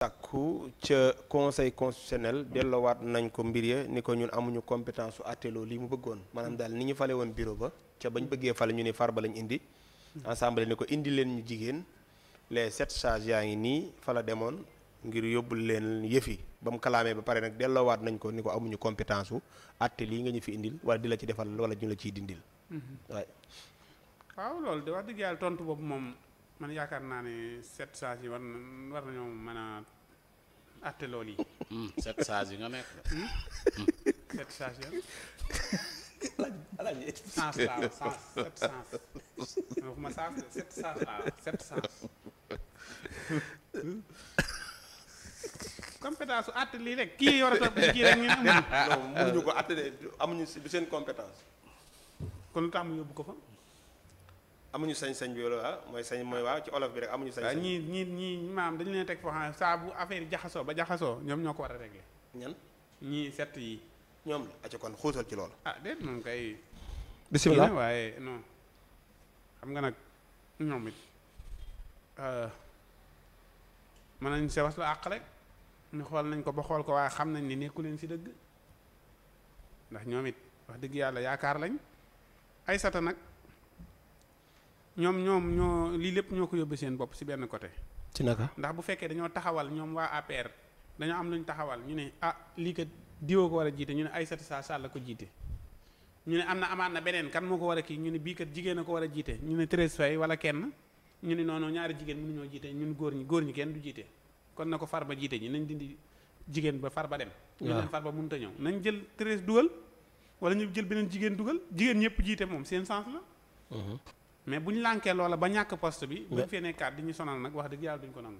sàkku ca conseil constitutionnel delloowaat nañ ko mbir ya ni ko ñun amuñu compétence su àtteloo lii mu bëggoon maanaam daal ni ñu fale woon bureau ba ca bañ bëggee fale ñu ni Farba lañ indi ensemble ni ko indi leen ñu jigéen les 7 sages yaa ngi nii fa la demoon ngir yóbbul leen yëfi ba mu kalaamee ba pare nag delloowaat nañ ko ni ko amuñu compétence su àtte lii nga ñu fi indil wala di la ci defal wala ñu la ciy dindil waaw loolu de wax dëgg yàlla tontu boobu moom man yaakaar naa ne 7 sages yi war nañoo mën a àtte loolu yi. 7 sages yi nga nekk. 7 sages yi. alaaji sens laa wax sens 7 sens. waxuma sens 7 sens laa wax 7 sens. compétence su àtte lii rek kii war a topp ci kii rek ñu ne amuñu. non mënuñu ko àtte de amuñu du seen compétence. kon lu tax mu yóbbu ko fa. amuñu sañ-sañ bi wala mooy sañ mooy waaw ci olof bi rek amuñu sañ-sañ. ñii maam dañu leen teg foo xam ne saa bu affaire yi jaxasoo ba jaxasoo ñoom ñoo ko war a régler. ñan ñii 7 yi. ñoom la acca kon xuusal ci loolu. déet moom kay. bisimilah waaye non xam nga nag ñoom it mën nañ se was lu àq rek ñu xool nañ ko ba xool ko waaye xam nañ ni nekku leen si dëgg ndax ñoom it wax dëgg yàlla yaakaar lañ ay sata nag ñoom ñoo lii lépp ñoo ko yóbbu seen bopp si benn côté. ci naka ndax bu fekkee dañoo taxawal ñoom waa APR dañoo am luñ taxawal ñu ne lii kat diwoo ko war a jiite ñu ne Aïssata Tall Sall la ko jiite ñu ne amaat na beneen kan moo ko war a kii ñu ne bii kat jigéen a ko war a jiite ñu ne Thérèse Faye wala kenn ñu ne noonu ñaari jigéen mënuñoo jiite ñun góor ñi kenn du jiite kon na ko Farba jiite ñi nañ dindi jigéen ba Farba dem. ñu leen Farba mënut a ñëw nañ jël Thérèse dugal wala ñu jël beneen jigéen dugal jigéen ñëpp jiite moom seen sens la. mais bu ñu lànkee loola ba ñàkk poste bi. bu ñu fee nekkaat di ñu sonal nag wax dëgg yàlla duñ ko nangu.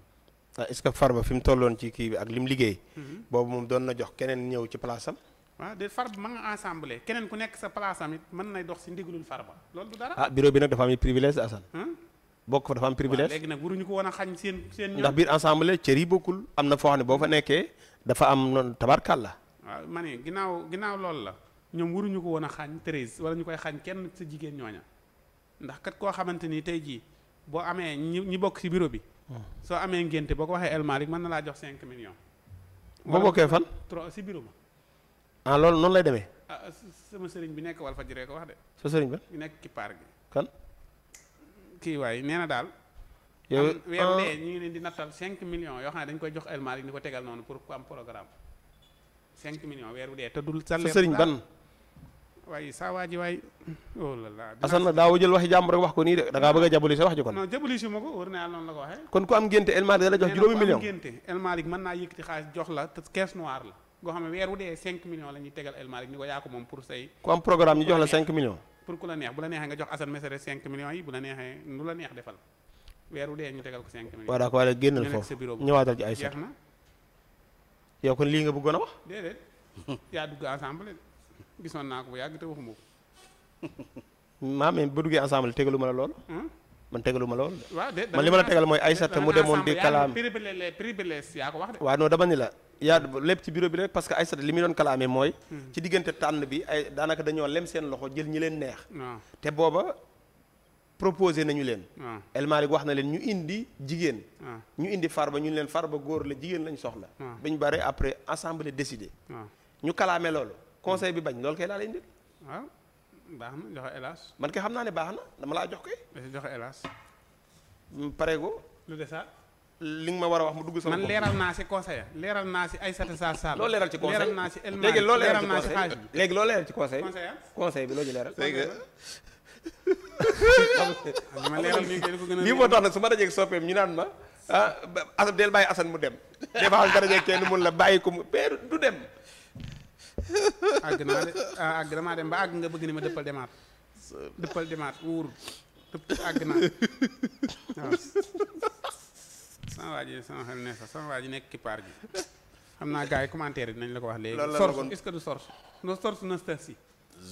est-ce que Farba fi mu tolloon ci kii bi ak lim liggéey. boobu moom doon na jox keneen ñëw ci place am. waaw de Farba ma nga ensemble keneen ku nekk sa place am it mën nay dox si ndigalul Farba loolu du dara. bureau bi nag dafa am privilège Assane. bokk fa dafa am privilège. léegi nag waruñu ko woon a xañ seen ñoom. ndax biir ensemble cër yi bokkul am na foo xam ne boo fa nekkee dafa am noonu tabarkàlla. waaw ma ne ginnaaw loolu la ñoom waruñu ko woon a xañ Thérèse wala ñu koy xañ kenn sa jigéen ñooña ndax kat koo xamante ni tey jii boo amee ñi bokk ci bureau bi. soo amee ngénte boo ko waxee El Malick mën na laa jox 5 millions. boo bokkee fan. trop ci bureau loolu ba. noonu lay demee. sama sëriñ bi nekk Walfadjri ko wax de. sa sëriñ ba. bi nekk kippaar gi. kan. kii waay nee na daal. yow weer dee ñu ngi leen di nattal 5 millions yoo xam ne dañu koy jox El Malick ni ko tegal noonu pour ku am programme 5 millions weer bu dee te dul. sa sëriñ ban. waaye saa waa ji waay oh là là. Assane nag daaw jël waxi jàmm rek wax ko nii de da ngaa bëgg a jabuli sa wax ji kon. non jabuli si ma ko wóor na yàlla noonu la ko waxee. kon ku am ngénte El Malick da la jox juróomi million. ku am ngénte El Malick mën naa yëkkati xaalis jox la te caisse noire la goo xam ne weer wu dee 5 millions la ñuy tegal El Malick ni ko yaa ko moom pour say. ku am programme ñu jox la 5 millions. pour ku la neex bu la neexee nga jox Assane Mesere 5 millions yi bu la neexee nu la neex defal weer wu dee ñu tegal ko 5 millions. waaw d'accord wala génnal foofu ñëwaatal ci ay jeex na. yow kon lii nga bëggoon a wax. déedéet yaa dugg ensemble gisoon naa ko bu yàgg te waxuma ko. mais ba duggee ensemble tegalu ma la lool. man tegalu ma lool. waaw de man li ma la tegal mooy Aïssata mu demoon di kalaam. privilège yaa ko wax de. waaw non dama ni la yaa lépp ci bureau bi rek parce que Aïssata li mu doon kalaamee mooy. ci diggante tànn bi ay daanaka dañoo lem seen loxo jël ñi leen neex. te booba proposé nañu leen. El Malick wax na leen ñu indi jigéen. ñu indi Farba ñu leen Farba góor la jigéen lañ soxla. ba ñu bare après assemblée décidé. ñu kalaamee loolu conseil bi bañ loolu kay laa lay indi. waaw baax na joxe hélas. man kay xam naa ne baax na dama laa jox kay. joxe hélas. pareego. lu de ça. li nga ma war a wax mu dugg sama man leeral naa si conseil leeral naa si Aïssata Tall Sall. loo leeral ci conseil leeral naa si El léegi loo leeral naa si xaaj bi léegi loo leeral ci conseil. conseil bi loo ci leeral. ma leeral nii kay li ko gën a. lii moo tax nag su ma dajee soppeem ñu naan ma Assane del bàyyi Assane mu dem des fois nga dajee kenn mun la bàyyi ko mu peer du dem. àgg naa de àgg damaa dem ba àgg nga bëgg ni ma dëppal demaat wóorul àgg naa waaw. sama waa ji sama xel ne sax sama waa ji nekk kippaar gi xam naa gars yi commentaire dinañ la ko wax léegi. source est-ce que du source. no source Nestor si.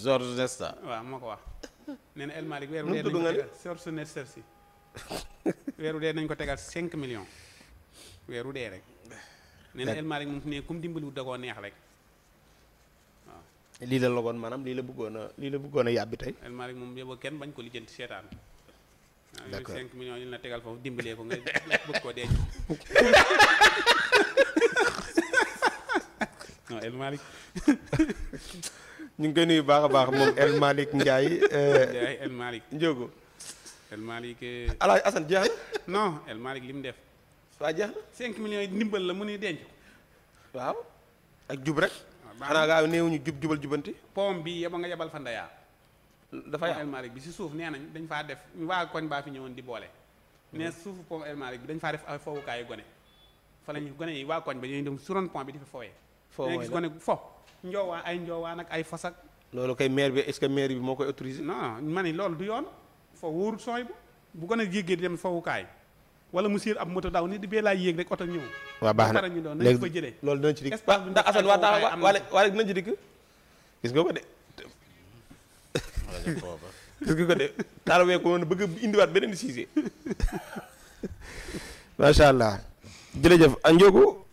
Georges Nesta. waaw moo ko wax. nee na El Malick weeru dee nañ ko tegal source Nestor si. weeru dee nañ ko tegal 5 millions. weeru dee rek. nee na El Malick moom fu ne comme dimbaliwut da koo neex rek. lii la logoon maanaam lii la bëggoon a yàbbi tey. El Malick moom yóbbu kenn bañ ko lijjanti seetaan. d'accord 5 millions yi la tegal foofu dimbalee ko nga bëgg koo denc. Malick. ñu ngi koy nuyu baax a baax moom El Malick Ndiaye. Ndiaye El Malick. Ndiogo. El Malick. Alaaj Assane jeex na. non El Malick li mu def. waa jeex na. 5 millions yi ndimbal la mu ni denc. waaw. ak jub rek. baax xanaa gaaw néewuñu jubal jubanti. pom bi yeba nga yebal fa ndeyaa. dafa yàqu El Malick bi si suuf nee nañ dañ faa def waa koñ baa fi ñëwoon di boole. ne suufu pom El Malick bi dañ faa def ay fowukaayu gone. fa lañu gone yi waa koñ ba ñuy dem suron pont bi di fa fowee. foo mooy gis gone fo. njoowaa ay njoowaa nag ay fas ak. loolu kay maire bi est-ce que maire bi moo koy autorisé. non ma ni loolu du yoon. fo wóorul sooy bu gone yéegee di dem fowukaay. wala mu siir ab moto daw nit di bee laay yéeg rek oto ñëw. waaw baax na ñu doon nañ fa jëlee. loolu dinañ ci dikk espace bu ndax Assane waa tax wala dinañ ci dikk. gis nga ko de. gis nga ko de taalawee ko noonu bëgg indiwaat beneen Cissé. macha allah jërëjëf Ndiogou